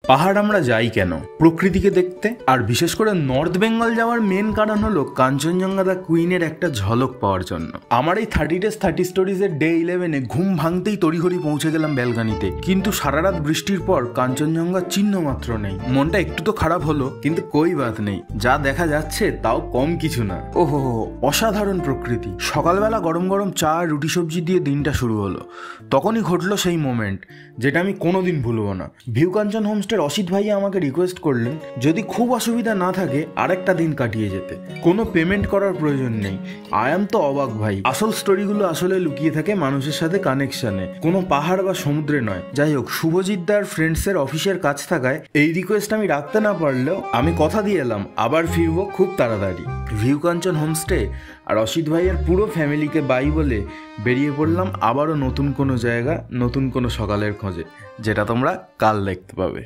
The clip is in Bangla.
পাহাড় আমরা যাই কেন? প্রকৃতিকে দেখতে। আর বিশেষ করে নর্থ বেঙ্গল যাওয়ার মেন কারণ হলো কাঞ্চনজঙ্ঘা দ্য কুইনের একটা ঝলক পাওয়ার জন্য। আমার এই 30 Days 30 Stories এর ডে 11-এ ঘুম ভাঙতেই তড়িঘড়ি পৌঁছে গেলাম ব্যালকানিতে, কিন্তু সারা রাত বৃষ্টির পর কাঞ্চনজঙ্ঘার চিহ্ন মাত্র নেই। মনটা একটু তো খারাপ হলো, কিন্তু কই বাত নেই, যা দেখা যাচ্ছে তাও কম কিছু না। ওহো, অসাধারণ প্রকৃতি। সকালবেলা গরম গরম চা আর রুটি সবজি দিয়ে দিনটা শুরু হলো। তখনই ঘটলো সেই মোমেন্ট যেটা আমি কোনোদিন ভুলবো না। ভিউ কাঞ্চন হোমস্টের অসিত ভাইয়া আমাকে রিকোয়েস্ট করলেন যদি খুব অসুবিধা না থাকে আরেকটা দিন কাটিয়ে যেতে, কোনো পেমেন্ট করার প্রয়োজন নেই। আই এম তো অবাক ভাই। আসল স্টোরিগুলো আসলে লুকিয়ে থাকে মানুষের সাথে কানেকশনে, কোনো পাহাড় বা সমুদ্রে নয়। যাই হোক, শুভজিৎ দার ফ্রেন্ডসের অফিসের কাজ থাকায় এই রিকোয়েস্ট আমি রাখতে না পারলেও আমি কথা দিয়ে এলাম আবার ফিরবো খুব তাড়াতাড়ি। ভিউ কাঞ্চন হোমস্টে আর অসিত ভাইয়ের পুরো ফ্যামিলিকে বাই বলে বেরিয়ে পড়লাম আবারও নতুন কোনো জায়গা, নতুন কোনো সকালের খোঁজে, যেটা তোমরা কাল দেখতে পাবে।